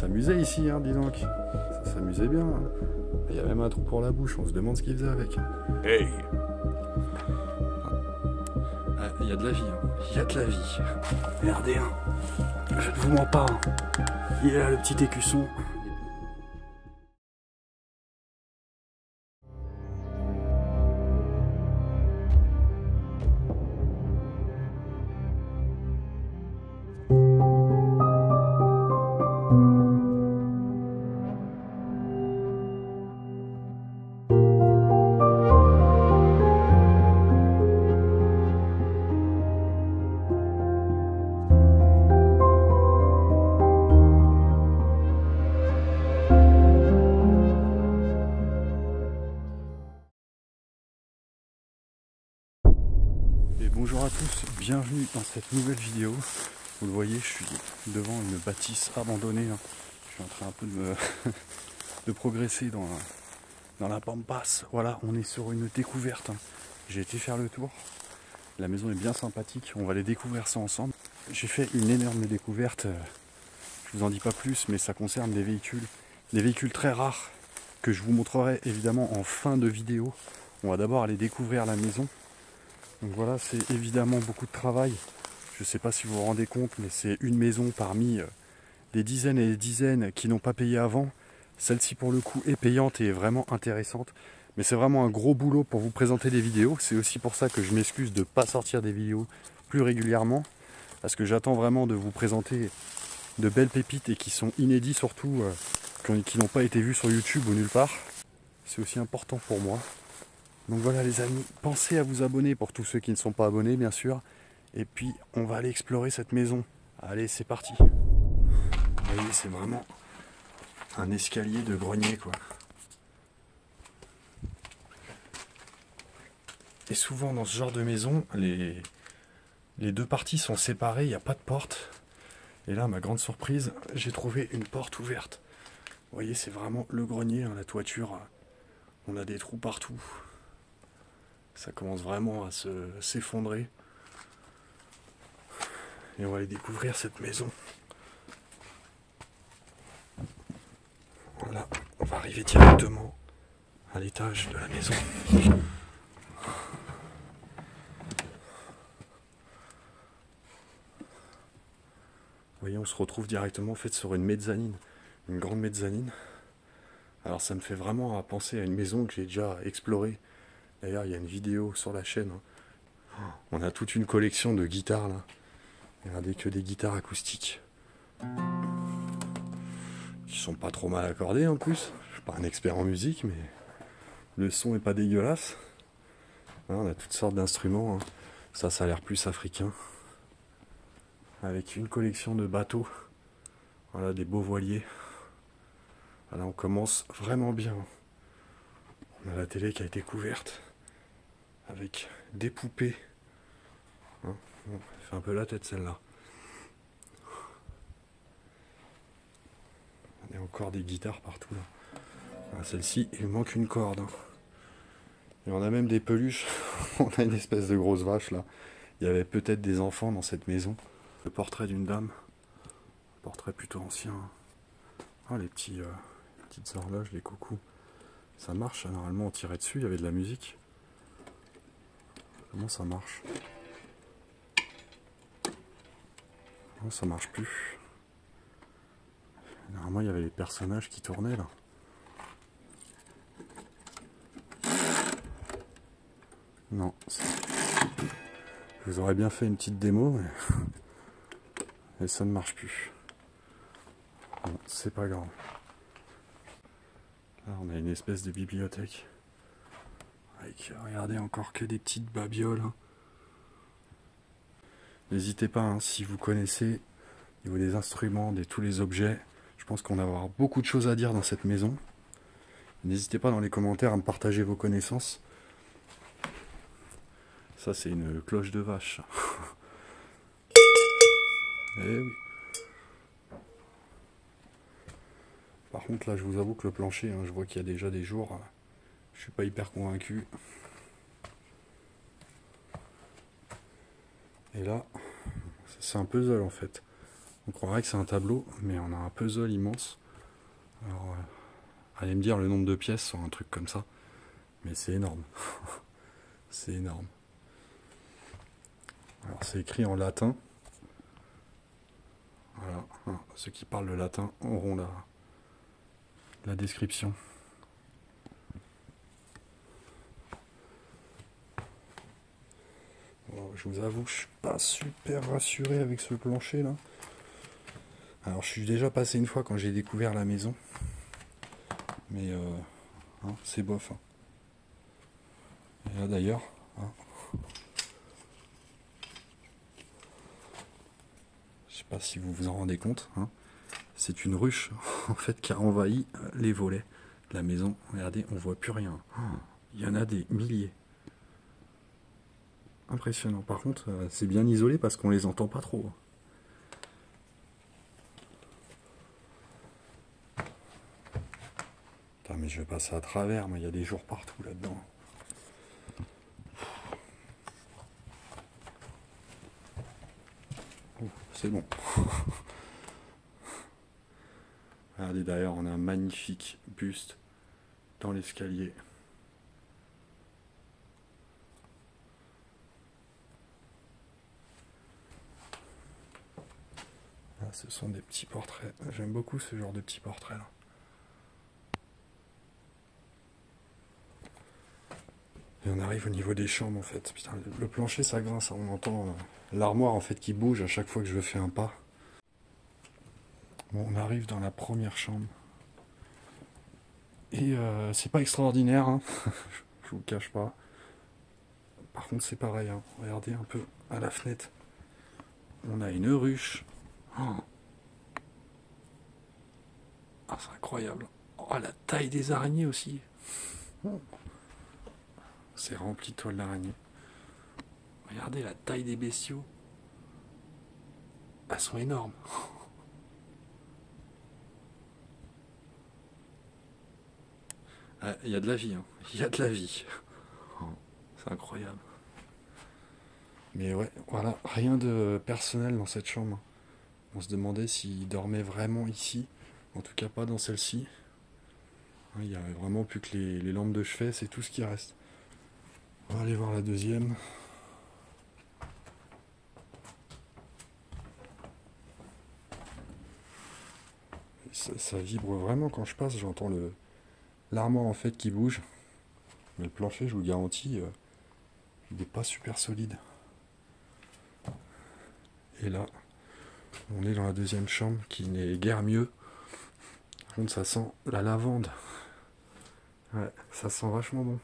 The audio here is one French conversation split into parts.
s'amusait ici, hein, dis donc. Ça s'amusait bien. Hein. Il y a même un trou pour la bouche, on se demande ce qu'il faisait avec. Hey! Ah, il y a de la vie, hein. Il y a de la vie. Regardez, hein. Je ne vous mens pas. Hein. Il est là, le petit écusson. Bonjour à tous, bienvenue dans cette nouvelle vidéo. Vous le voyez, je suis devant une bâtisse abandonnée. Hein. Je suis en train un peu de progresser dans la pampas. Voilà, on est sur une découverte. Hein. J'ai été faire le tour. La maison est bien sympathique, on va aller découvrir ça ensemble. J'ai fait une énorme découverte. Je vous en dis pas plus, mais ça concerne des véhicules très rares que je vous montrerai évidemment en fin de vidéo. On va d'abord aller découvrir la maison. Donc voilà, c'est évidemment beaucoup de travail. Je ne sais pas si vous vous rendez compte, mais c'est une maison parmi des dizaines et des dizaines qui n'ont pas payé avant. Celle-ci pour le coup est payante et est vraiment intéressante. Mais c'est vraiment un gros boulot pour vous présenter des vidéos. C'est aussi pour ça que je m'excuse de ne pas sortir des vidéos plus régulièrement. Parce que j'attends vraiment de vous présenter de belles pépites et qui sont inédits surtout, qui n'ont pas été vues sur YouTube ou nulle part. C'est aussi important pour moi. Donc voilà les amis, pensez à vous abonner pour tous ceux qui ne sont pas abonnés bien sûr. Et puis on va aller explorer cette maison. Allez, c'est parti. Vous voyez, c'est vraiment un escalier de grenier quoi. Et souvent dans ce genre de maison, les deux parties sont séparées, il n'y a pas de porte. Et là, à ma grande surprise, j'ai trouvé une porte ouverte. Vous voyez, c'est vraiment le grenier, hein, la toiture. On a des trous partout. Ça commence vraiment à s'effondrer. Et on va aller découvrir cette maison. Voilà, on va arriver directement à l'étage de la maison. Vous voyez, on se retrouve directement en fait sur une mezzanine, une grande mezzanine. Alors ça me fait vraiment penser à une maison que j'ai déjà explorée. D'ailleurs, il y a une vidéo sur la chaîne. On a toute une collection de guitares là. Regardez que des guitares acoustiques. Qui sont pas trop mal accordées en plus. Je suis pas un expert en musique, mais le son est pas dégueulasse. On a toutes sortes d'instruments. Ça a l'air plus africain. Avec une collection de bateaux. Voilà, des beaux voiliers. Voilà, on commence vraiment bien. On a la télé qui a été couverte. Avec des poupées. Hein, bon, elle fait un peu la tête celle-là. Il y a encore des guitares partout là. Celle-ci, il manque une corde. Hein. Et on a même des peluches. On a une espèce de grosse vache là. Il y avait peut-être des enfants dans cette maison. Le portrait d'une dame. Un portrait plutôt ancien. Ah, les petites horloges, les coucous. Ça marche, normalement on tirait dessus, il y avait de la musique. Comment ça marche? Non, ça marche plus. Normalement il y avait les personnages qui tournaient là. Non. Je vous aurais bien fait une petite démo, mais et ça ne marche plus. Bon, c'est pas grave. Là on a une espèce de bibliothèque. Avec, regardez, encore que des petites babioles. Hein. N'hésitez pas, hein, si vous connaissez au niveau des instruments, tous les objets, je pense qu'on va avoir beaucoup de choses à dire dans cette maison. N'hésitez pas dans les commentaires à me partager vos connaissances. Ça c'est une cloche de vache. Eh oui. Par contre là je vous avoue que le plancher, hein, je vois qu'il y a déjà des jours, je suis pas hyper convaincu. Et là, c'est un puzzle en fait. On croirait que c'est un tableau, mais on a un puzzle immense. Alors, allez me dire le nombre de pièces sur un truc comme ça. Mais c'est énorme. C'est énorme. Alors c'est écrit en latin. Voilà. Hein, ceux qui parlent le latin auront la description. Bon, je vous avoue, je suis pas super rassuré avec ce plancher là. Alors je suis déjà passé une fois quand j'ai découvert la maison. Mais hein, c'est bof. Hein. Et là d'ailleurs, hein, je sais pas si vous vous en rendez compte, hein, c'est une ruche en fait qui a envahi les volets de la maison. Regardez, on voit plus rien. Il y en a des milliers. Impressionnant. Par contre, c'est bien isolé parce qu'on les entend pas trop. Putain, mais je vais passer à travers, mais il y a des jours partout là-dedans. C'est bon. Regardez d'ailleurs, on a un magnifique buste dans l'escalier. Là, ce sont des petits portraits. J'aime beaucoup ce genre de petits portraits là. Et on arrive au niveau des chambres en fait. Putain, le plancher ça grince, on entend l'armoire en fait qui bouge à chaque fois que je fais un pas. Bon, on arrive dans la première chambre. Et c'est pas extraordinaire, hein. Je vous le cache pas. Par contre c'est pareil, hein. Regardez un peu à la fenêtre. On a une ruche. Oh. Ah, c'est incroyable. Oh, la taille des araignées aussi. Oh. C'est rempli de toiles d'araignée. Regardez la taille des bestiaux. Elles sont énormes. Il y a de la vie, hein. Il y a de la vie. Oh, c'est incroyable. Mais ouais, voilà, rien de personnel dans cette chambre. On se demandait s'il dormait vraiment ici. En tout cas pas dans celle-ci. Il n'y a vraiment plus que les lampes de chevet, c'est tout ce qui reste. On va aller voir la deuxième. Ça vibre vraiment quand je passe, j'entends l'armoire en fait qui bouge. Mais le plancher, je vous garantis, il n'est pas super solide. Et là, on est dans la deuxième chambre qui n'est guère mieux. Par contre, ça sent la lavande. Ouais, ça sent vachement bon.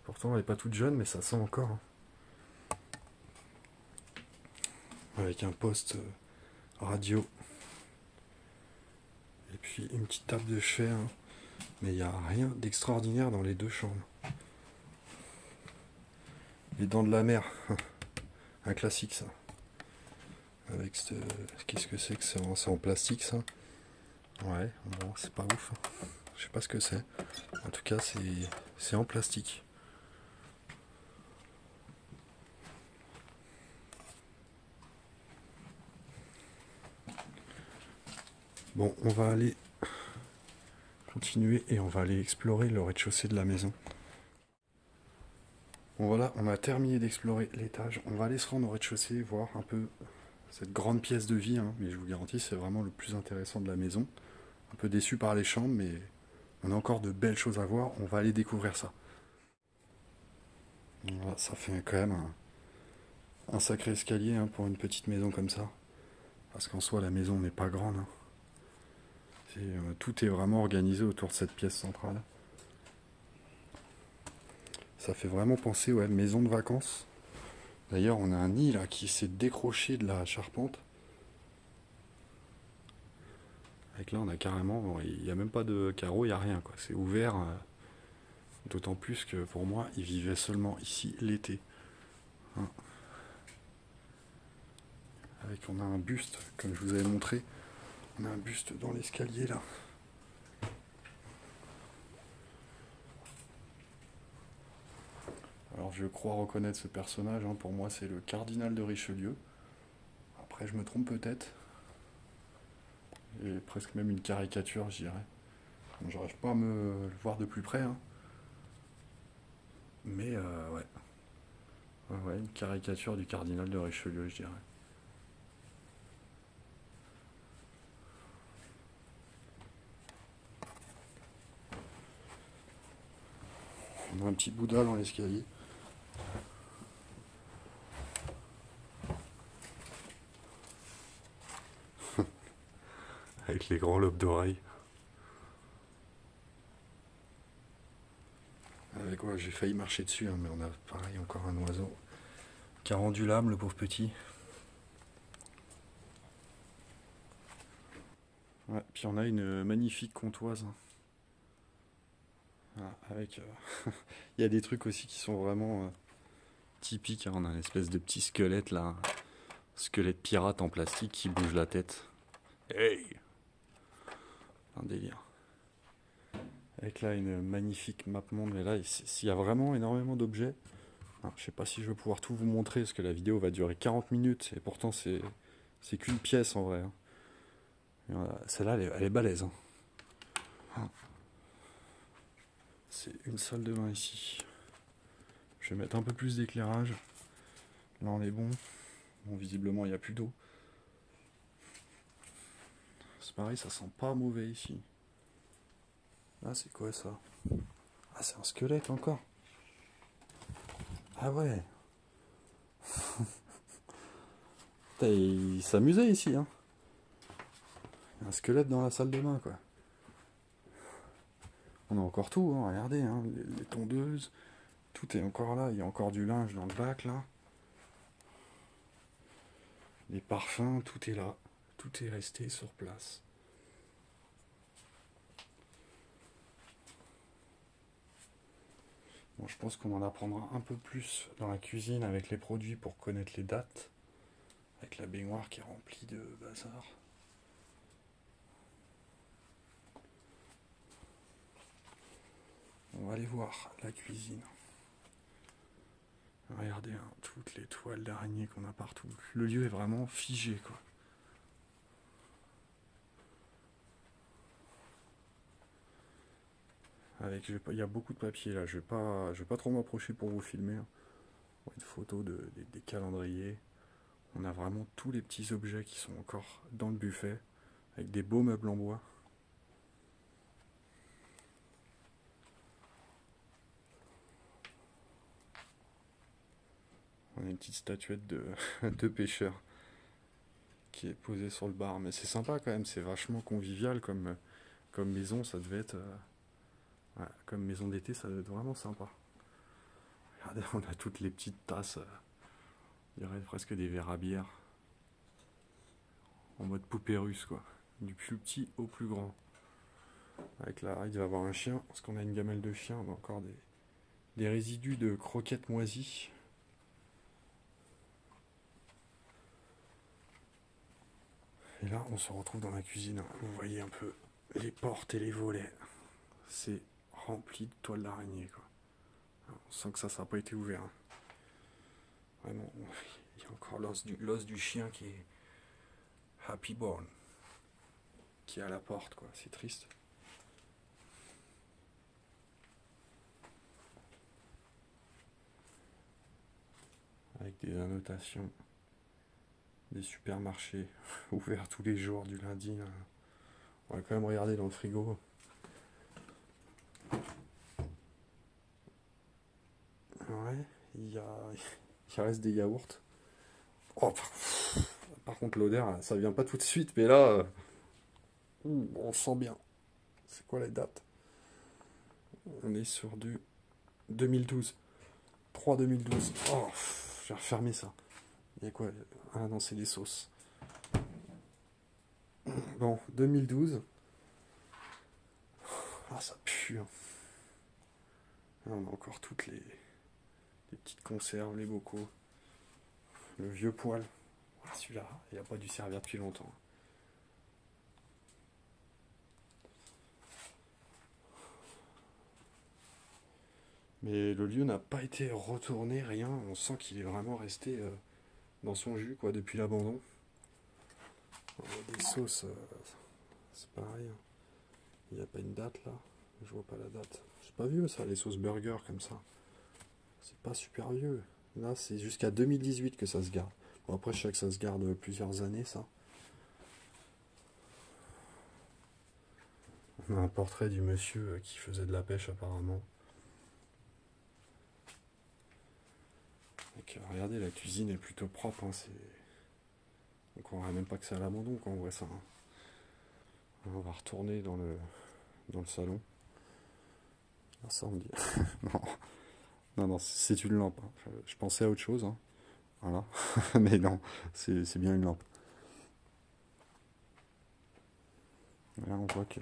Pourtant, elle n'est pas toute jeune, mais ça sent encore. Hein. Avec un poste radio. Et puis une petite table de chevet. Hein. Mais il n'y a rien d'extraordinaire dans les deux chambres. Les dents de la mer. Un classique, ça. Avec ce... Qu'est-ce que c'est que ça? C'est en plastique, ça? Ouais, bon, c'est pas ouf. Je sais pas ce que c'est. En tout cas, c'est en plastique. Bon, on va aller continuer et on va aller explorer le rez-de-chaussée de la maison. Bon voilà, on a terminé d'explorer l'étage. On va aller se rendre au rez-de-chaussée, voir un peu cette grande pièce de vie. Hein. Mais je vous garantis, c'est vraiment le plus intéressant de la maison. Un peu déçu par les chambres, mais on a encore de belles choses à voir. On va aller découvrir ça. Voilà, ça fait quand même un sacré escalier hein, pour une petite maison comme ça. Parce qu'en soi, la maison n'est pas grande. Hein. Tout est vraiment organisé autour de cette pièce centrale. Ça fait vraiment penser, ouais, maison de vacances. D'ailleurs, on a un nid là qui s'est décroché de la charpente. Avec là, on a carrément, bon, il n'y a même pas de carreaux, il n'y a rien, quoi. C'est ouvert. D'autant plus que pour moi, il vivait seulement ici l'été. Hein. On a un buste, comme je vous avais montré. On a un buste dans l'escalier là. Alors je crois reconnaître ce personnage, hein. Pour moi c'est le cardinal de Richelieu. Après je me trompe peut-être. Et presque même une caricature, je dirais. Bon, j'arrive pas à me le voir de plus près, hein. Mais ouais. Ouais, une caricature du cardinal de Richelieu, je dirais. On a un petit Bouddha dans l'escalier. Avec les grands lobes d'oreilles. Avec quoi j'ai failli marcher dessus, hein, mais on a pareil encore un oiseau qui a rendu l'âme, le pauvre petit. Ouais, puis on a une magnifique comptoise, hein. Voilà, avec, il y a des trucs aussi qui sont vraiment typiques, hein. On a une espèce de petit squelette là, un squelette pirate en plastique qui bouge la tête. Hey, un délire. Avec là une magnifique map monde, mais là il y a vraiment énormément d'objets. Alors, je sais pas si je vais pouvoir tout vous montrer parce que la vidéo va durer 40 minutes et pourtant c'est qu'une pièce en vrai, hein. Voilà, celle-là elle est balèze, hein. C'est une salle de bain ici. Je vais mettre un peu plus d'éclairage. Là on est bon. Bon, visiblement il n'y a plus d'eau. C'est pareil, ça sent pas mauvais ici. Ah, c'est quoi ça? Ah, c'est un squelette encore. Ah ouais. Putain, il s'amusait ici, hein. Il y a un squelette dans la salle de bain, quoi. On a encore tout, hein. Regardez, hein. Les tondeuses. Tout est encore là. Il y a encore du linge dans le bac, là. Les parfums, tout est là. Tout est resté sur place. Bon, je pense qu'on en apprendra un peu plus dans la cuisine avec les produits pour connaître les dates. Avec la baignoire qui est remplie de bazar. On va aller voir la cuisine. Regardez, hein, toutes les toiles d'araignée qu'on a partout. Le lieu est vraiment figé, quoi. Avec, il y a beaucoup de papier là. Je vais pas trop m'approcher pour vous filmer, hein. Une photo des calendriers. On a vraiment tous les petits objets qui sont encore dans le buffet, avec des beaux meubles en bois. On a une petite statuette de pêcheur qui est posée sur le bar. Mais c'est sympa quand même, c'est vachement convivial comme maison, ça devait être... ouais, comme maison d'été, ça devait être vraiment sympa. Regardez, on a toutes les petites tasses, on dirait presque des verres à bière. En mode poupée russe, quoi. Du plus petit au plus grand. Avec là, il va y avoir un chien, parce qu'on a une gamelle de chien, on a encore des résidus de croquettes moisies. Et là, on se retrouve dans la cuisine. Vous voyez un peu les portes et les volets. C'est rempli de toiles d'araignée, quoi. On sent que ça n'a pas été ouvert, hein. Vraiment, il y a encore l'os du chien qui est Happy Born, qui est à la porte, quoi. C'est triste. Avec des annotations des supermarchés ouverts tous les jours du lundi. On va quand même regarder dans le frigo. Ouais, il reste des yaourts. Oh, par contre, l'odeur, ça vient pas tout de suite, mais là, on sent bien. C'est quoi la date? On est sur du 2012. 3 2012. Oh, j'ai refermé ça. Il y a quoi? Ah non, c'est des sauces. Bon, 2012. Ah, ça pue, hein. Là, on a encore toutes les petites conserves, les bocaux. Le vieux poêle. Ah, celui-là, il n'a pas dû servir depuis longtemps. Mais le lieu n'a pas été retourné, rien. On sent qu'il est vraiment resté dans son jus, quoi, depuis l'abandon. Des sauces c'est pareil. Il n'y a pas une date là. Je vois pas la date. C'est pas vieux ça, les sauces burger comme ça. C'est pas super vieux. Là, c'est jusqu'à 2018 que ça se garde. Bon, après, je sais que ça se garde plusieurs années, ça. On a un portrait du monsieur qui faisait de la pêche, apparemment. Donc, regardez, la cuisine est plutôt propre. Hein, on croirait même pas que c'est à l'abandon quand on voit ça. Hein. On va retourner dans le salon. Ah, ça, on me dit... non. Non, c'est une lampe. Hein. Je pensais à autre chose. Hein. Voilà. Mais non, c'est bien une lampe. Là, on voit que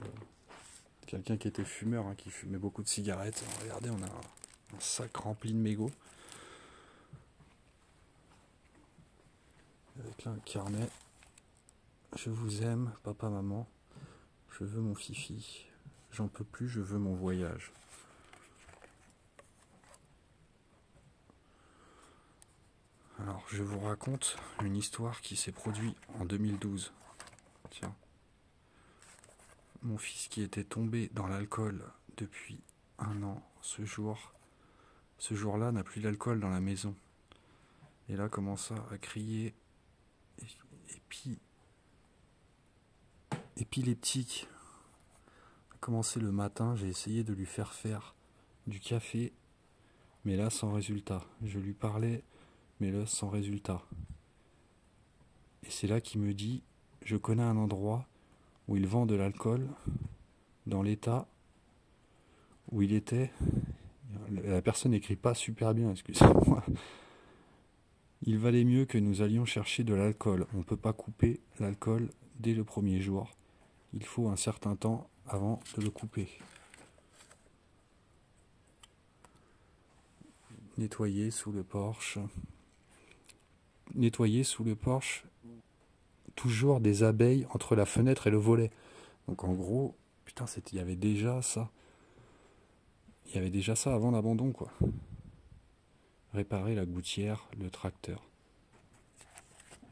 quelqu'un qui était fumeur, hein, qui fumait beaucoup de cigarettes. Alors, regardez, on a un sac rempli de mégots. Avec là un carnet. Je vous aime, papa, maman. Je veux mon fifi. J'en peux plus, je veux mon voyage. Alors, je vous raconte une histoire qui s'est produite en 2012. Tiens. Mon fils qui était tombé dans l'alcool depuis 1 an, ce jour-là n'a plus d'alcool dans la maison. Et là commença à crier épileptique. A commencé le matin, j'ai essayé de lui faire du café, mais là sans résultat. Je lui parlais, mais là sans résultat. Et c'est là qu'il me dit, je connais un endroit où il vend de l'alcool, dans l'état où il était. La personne n'écrit pas super bien, excusez-moi. Il valait mieux que nous allions chercher de l'alcool. On ne peut pas couper l'alcool dès le premier jour. Il faut un certain temps avant de le couper. Nettoyer sous le porche. Nettoyer sous le porche. Toujours des abeilles entre la fenêtre et le volet. Donc en gros, putain, il y avait déjà ça. Il y avait déjà ça avant l'abandon, quoi. Réparer la gouttière, le tracteur.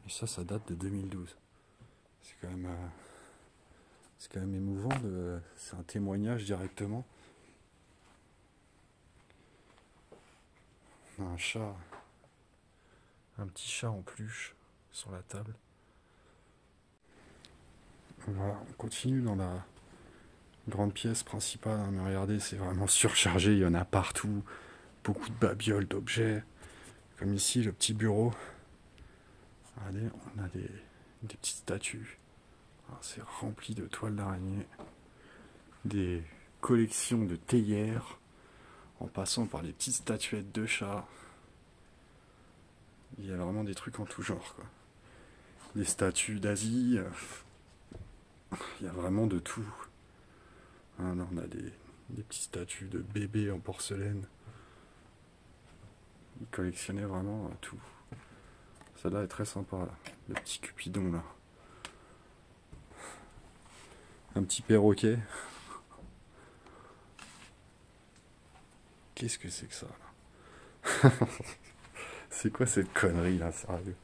Et ça date de 2012. C'est quand même émouvant. C'est un témoignage directement. On a un chat, un petit chat en peluche sur la table. Voilà, on continue dans la grande pièce principale. Hein, mais regardez, c'est vraiment surchargé. Il y en a partout. Beaucoup de babioles, d'objets. Comme ici, le petit bureau. Regardez, on a des petites statues. C'est rempli de toiles d'araignée. Des collections de théières. En passant par les petites statuettes de chats. Il y a vraiment des trucs en tout genre, quoi. Des statues d'Asie. Il y a vraiment de tout. Là, on a des petites statues de bébés en porcelaine. Ils collectionnaient vraiment tout. Celle-là est très sympa, là. Le petit Cupidon, là. Un petit perroquet. Qu'est-ce que c'est que ça, là? C'est quoi cette connerie, là, sérieux?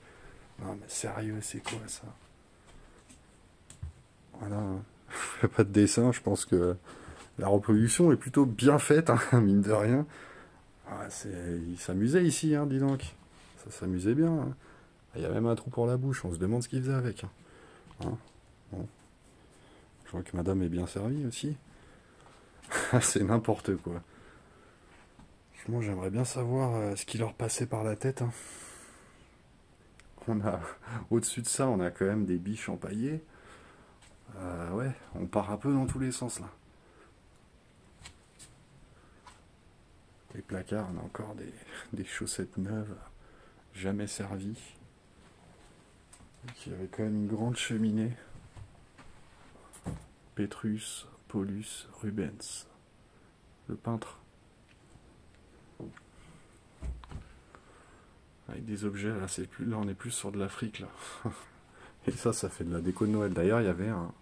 Non, mais sérieux, c'est quoi, ça? Voilà, hein. Je fais pas de dessin, je pense que la reproduction est plutôt bien faite, hein, mine de rien. Ah, il s'amusait ici, hein, dis donc. Ça s'amusait bien. Hein. Il y a même un trou pour la bouche, on se demande ce qu'il faisait avec. Hein. Hein, bon. Je vois que madame est bien servie aussi. C'est n'importe quoi. Franchement, j'aimerais bien savoir ce qui leur passait par la tête. Hein. Au-dessus de ça, on a quand même des biches empaillées. Ouais, on part un peu dans tous les sens là. Les placards, on a encore des chaussettes neuves, jamais servies. Il y avait quand même une grande cheminée. Petrus, Paulus, Rubens, le peintre. Avec des objets, là, là on est plus sur de l'Afrique là. Et ça fait de la déco de Noël. D'ailleurs, il y avait un...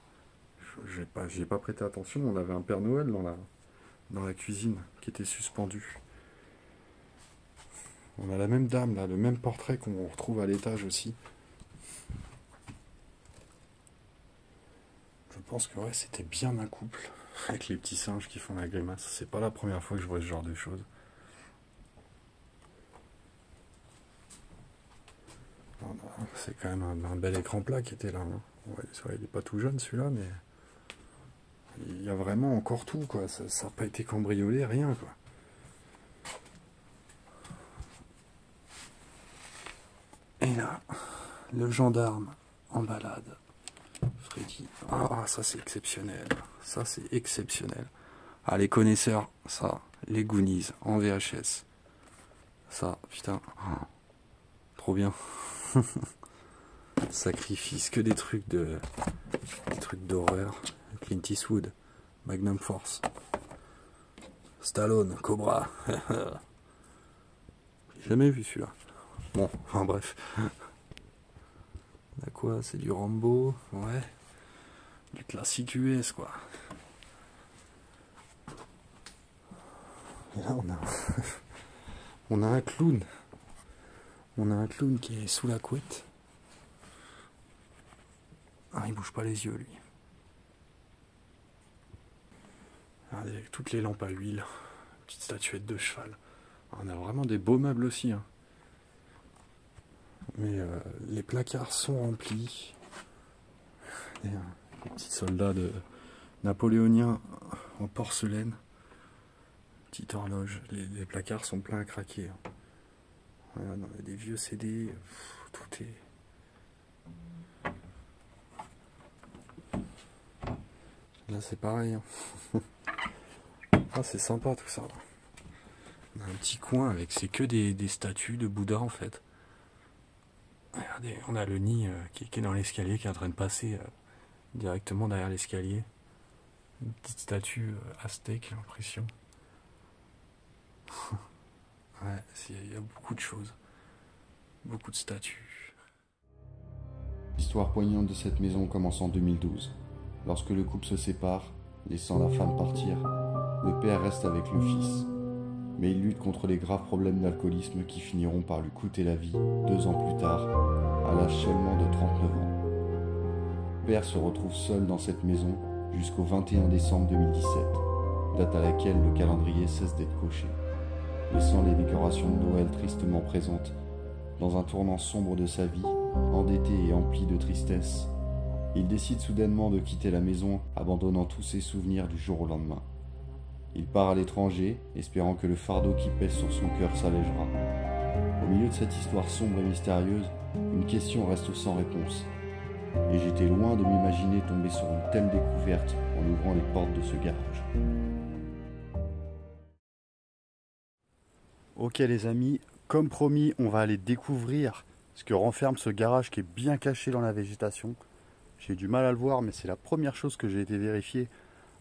J'y ai pas prêté attention, on avait un Père Noël dans la cuisine qui était suspendu. On a la même dame là, le même portrait qu'on retrouve à l'étage aussi. Je pense que ouais, c'était bien un couple, avec les petits singes qui font la grimace. C'est pas la première fois que je vois ce genre de choses. C'est quand même un bel écran plat qui était là. Hein. Ouais, c'est vrai, il n'est pas tout jeune celui-là, mais il y a vraiment encore tout, quoi. Ça n'a pas été cambriolé, rien, quoi. Et là, le gendarme en balade. Freddy. Ah, ça c'est exceptionnel. Ça c'est exceptionnel. Ah, les connaisseurs, ça. Les Goonies en VHS. Ça, putain. Oh, trop bien. Sacrifice, que des trucs d'horreur. Clint Eastwood, Magnum Force, Stallone, Cobra. J'ai jamais vu celui-là. Bon, enfin bref. Là quoi, c'est du Rambo, ouais. Du classique US quoi. Et là on a on a un clown. On a un clown qui est sous la couette. Ah, il bouge pas les yeux lui. Regardez, avec toutes les lampes à huile, petite statuette de cheval. On a vraiment des beaux meubles aussi. Hein. Mais les placards sont remplis. Et, les petits soldats napoléoniens en porcelaine. Petite horloge. Les placards sont pleins à craquer. Hein. Voilà, on a des vieux CD. Tout est... Là c'est pareil. Hein. Ah, c'est sympa tout ça. On a un petit coin avec c'est que des statues de Bouddha en fait. Regardez, on a le nid qui est dans l'escalier qui est en train de passer directement derrière l'escalier. Une petite statue aztèque, j'ai l'impression. Ouais, il y a beaucoup de choses. Beaucoup de statues. L'histoire poignante de cette maison commence en 2012. Lorsque le couple se sépare, laissant la femme partir, le père reste avec le fils. Mais il lutte contre les graves problèmes d'alcoolisme qui finiront par lui coûter la vie 2 ans plus tard, à l'âge seulement de 39 ans. Le père se retrouve seul dans cette maison jusqu'au 21 décembre 2017, date à laquelle le calendrier cesse d'être coché, laissant les décorations de Noël tristement présentes. Dans un tournant sombre de sa vie, endetté et empli de tristesse, il décide soudainement de quitter la maison, abandonnant tous ses souvenirs du jour au lendemain. Il part à l'étranger, espérant que le fardeau qui pèse sur son cœur s'allégera. Au milieu de cette histoire sombre et mystérieuse, une question reste sans réponse. Et j'étais loin de m'imaginer tomber sur une telle découverte en ouvrant les portes de ce garage. Ok les amis, comme promis, on va aller découvrir ce que renferme ce garage qui est bien caché dans la végétation. J'ai du mal à le voir, mais c'est la première chose que j'ai été vérifier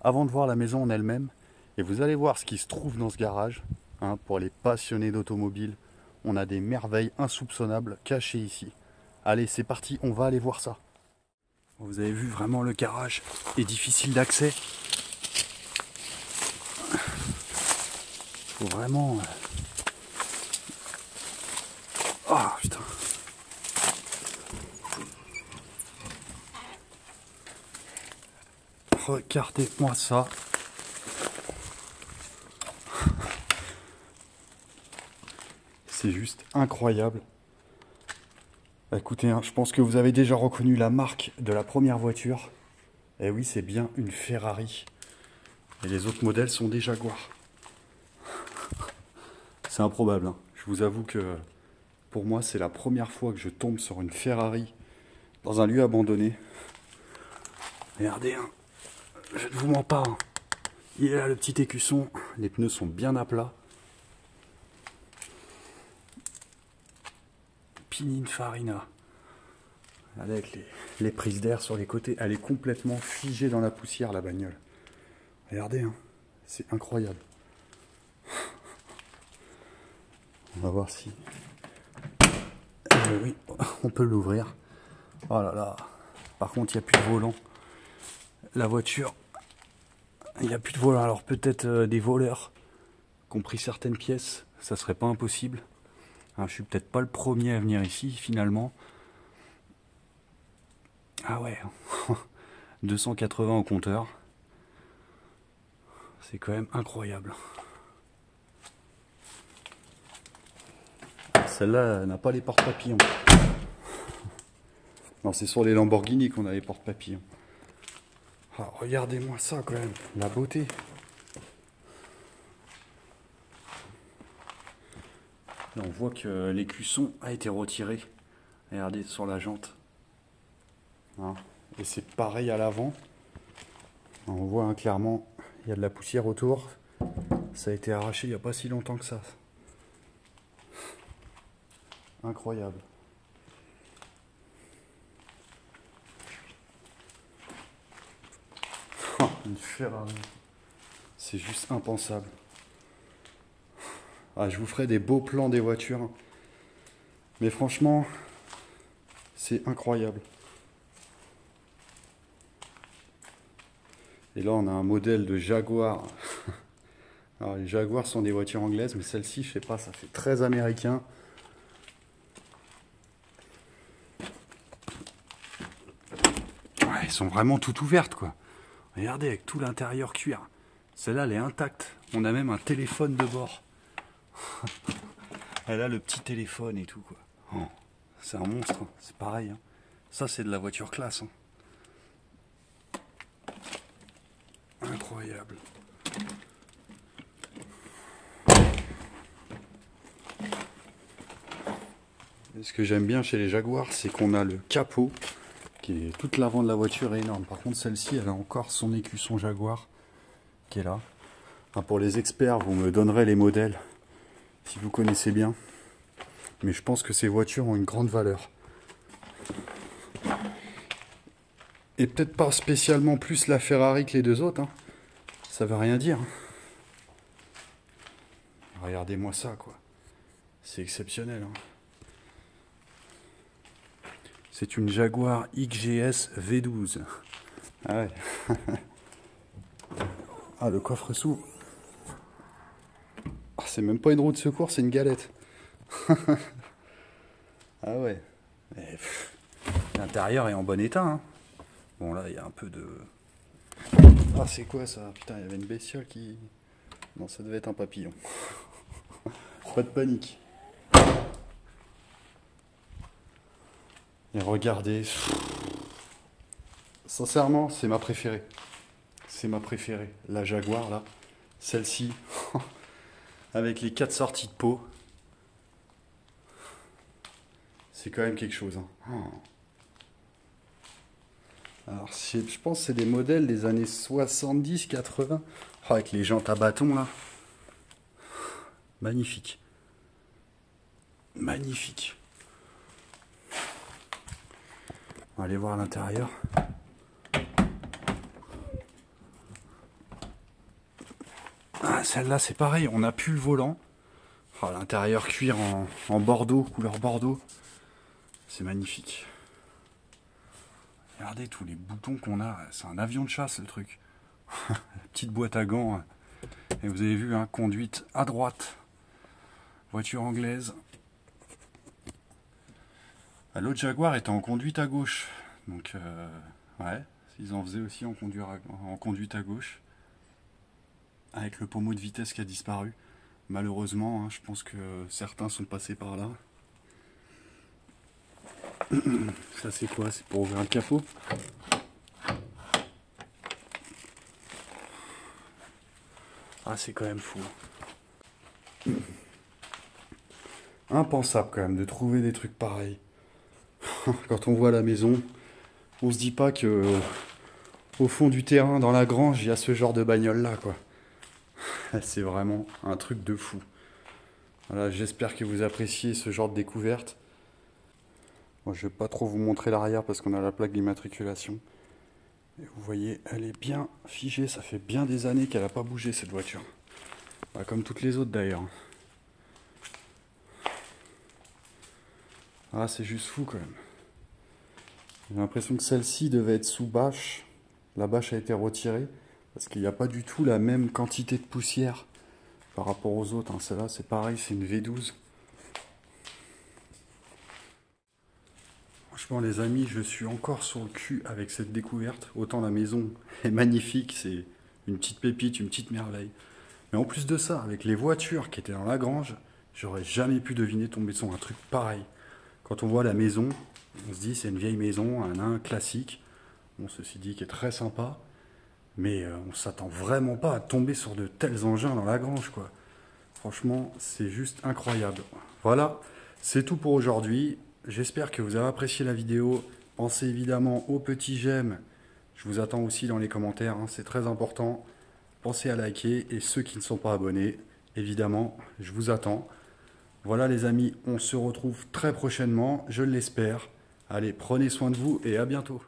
avant de voir la maison en elle-même. Et vous allez voir ce qui se trouve dans ce garage. Hein, pour les passionnés d'automobile, on a des merveilles insoupçonnables cachées ici. Allez, c'est parti, on va aller voir ça. Vous avez vu, vraiment le garage est difficile d'accès. Faut vraiment... Oh putain. Regardez-moi ça. C'est juste incroyable. Écoutez, hein, je pense que vous avez déjà reconnu la marque de la première voiture. Et oui, c'est bien une Ferrari. Et les autres modèles sont des Jaguars. C'est improbable. Hein. Je vous avoue que pour moi, c'est la première fois que je tombe sur une Ferrari dans un lieu abandonné. Regardez, hein. Je ne vous mens pas. Hein. Il est là le petit écusson. Les pneus sont bien à plat. Pininfarina. Avec les prises d'air sur les côtés. Elle est complètement figée dans la poussière, la bagnole. Regardez, hein. C'est incroyable. On va voir si... oui, on peut l'ouvrir. Oh là là. Par contre, il n'y a plus de volant. La voiture, il n'y a plus de volant. Alors peut-être des voleurs qui ont pris certaines pièces. Ça serait pas impossible. Alors, je suis peut-être pas le premier à venir ici finalement. Ah ouais. 280 au compteur. C'est quand même incroyable. Celle-là n'a pas les porte-papillons. Non, c'est sur les Lamborghini qu'on a les porte-papillons. Ah, regardez-moi ça quand même, la beauté. Là, on voit que l'écusson a été retiré. Regardez sur la jante. Hein. Et c'est pareil à l'avant. On voit hein, clairement, il y a de la poussière autour. Ça a été arraché il n'y a pas si longtemps que ça. Incroyable. Une Ferrari. C'est juste impensable. Ah, je vous ferai des beaux plans des voitures. Mais franchement, c'est incroyable. Et là, on a un modèle de Jaguar. Alors, les Jaguars sont des voitures anglaises, mais celle-ci, je sais pas, ça fait très américain. Ouais, elles sont vraiment toutes ouvertes, quoi. Regardez, avec tout l'intérieur cuir. Celle-là, elle est intacte. On a même un téléphone de bord. Elle a le petit téléphone et tout, quoi. Oh, c'est un monstre, hein. C'est pareil. Hein. Ça, c'est de la voiture classe. Hein. Incroyable. Et ce que j'aime bien chez les Jaguars, c'est qu'on a le capot, qui est toute l'avant de la voiture est énorme. Par contre, celle-ci, elle a encore son écusson Jaguar, qui est là. Enfin, pour les experts, vous me donnerez les modèles, si vous connaissez bien. Mais je pense que ces voitures ont une grande valeur. Et peut-être pas spécialement plus la Ferrari que les deux autres. Hein. Ça veut rien dire. Hein. Regardez-moi ça, quoi. C'est exceptionnel. Hein. C'est une Jaguar XGS V12. Ah ouais. Ah, le coffre s'ouvre. Ah, c'est même pas une roue de secours, c'est une galette. Ah ouais. L'intérieur est en bon état. Hein. Bon, là, il y a un peu de... Ah, c'est quoi ça? Putain, il y avait une bestiole qui... Non, ça devait être un papillon. Pas de panique. Et regardez. Sincèrement, c'est ma préférée. C'est ma préférée. La Jaguar, là. Celle-ci. Avec les 4 sorties de peau. C'est quand même quelque chose. Hein. Alors, je pense que c'est des modèles des années 70-80. Oh, avec les jantes à bâton, là. Magnifique. Magnifique. On va aller voir à l'intérieur. Ah, celle-là, c'est pareil. On n'a plus le volant. Oh, l'intérieur cuir en bordeaux, couleur bordeaux. C'est magnifique. Regardez tous les boutons qu'on a. C'est un avion de chasse, le truc. La petite boîte à gants. Et vous avez vu, hein, conduite à droite. Voiture anglaise. L'autre Jaguar était en conduite à gauche. Donc, ouais, ils en faisaient aussi en conduite à gauche. Avec le pommeau de vitesse qui a disparu. Malheureusement, hein, je pense que certains sont passés par là. Ça, c'est quoi? C'est pour ouvrir le capot. Ah, c'est quand même fou. Impensable quand même de trouver des trucs pareils. Quand on voit la maison, on se dit pas que au fond du terrain, dans la grange, il y a ce genre de bagnole là, quoi. C'est vraiment un truc de fou. Voilà, j'espère que vous appréciez ce genre de découverte. Moi, je vais pas trop vous montrer l'arrière parce qu'on a la plaque d'immatriculation. Et vous voyez, elle est bien figée. Ça fait bien des années qu'elle n'a pas bougé, cette voiture. Bah, comme toutes les autres d'ailleurs. Ah, c'est juste fou quand même. J'ai l'impression que celle-ci devait être sous bâche. La bâche a été retirée parce qu'il n'y a pas du tout la même quantité de poussière par rapport aux autres. Hein. Celle-là, c'est pareil, c'est une V12. Je Franchement les amis, je suis encore sur le cul avec cette découverte. Autant la maison est magnifique, c'est une petite pépite, une petite merveille. Mais en plus de ça, avec les voitures qui étaient dans la grange, j'aurais jamais pu deviner tomber sur un truc pareil. Quand on voit la maison, on se dit c'est une vieille maison, un nain classique. Bon, ceci dit, qui est très sympa. Mais on s'attend vraiment pas à tomber sur de tels engins dans la grange, quoi. Franchement, c'est juste incroyable. Voilà, c'est tout pour aujourd'hui. J'espère que vous avez apprécié la vidéo. Pensez évidemment au petit j'aime. Je vous attends aussi dans les commentaires, hein, c'est très important. Pensez à liker et ceux qui ne sont pas abonnés, évidemment, je vous attends. Voilà les amis, on se retrouve très prochainement, je l'espère. Allez, prenez soin de vous et à bientôt.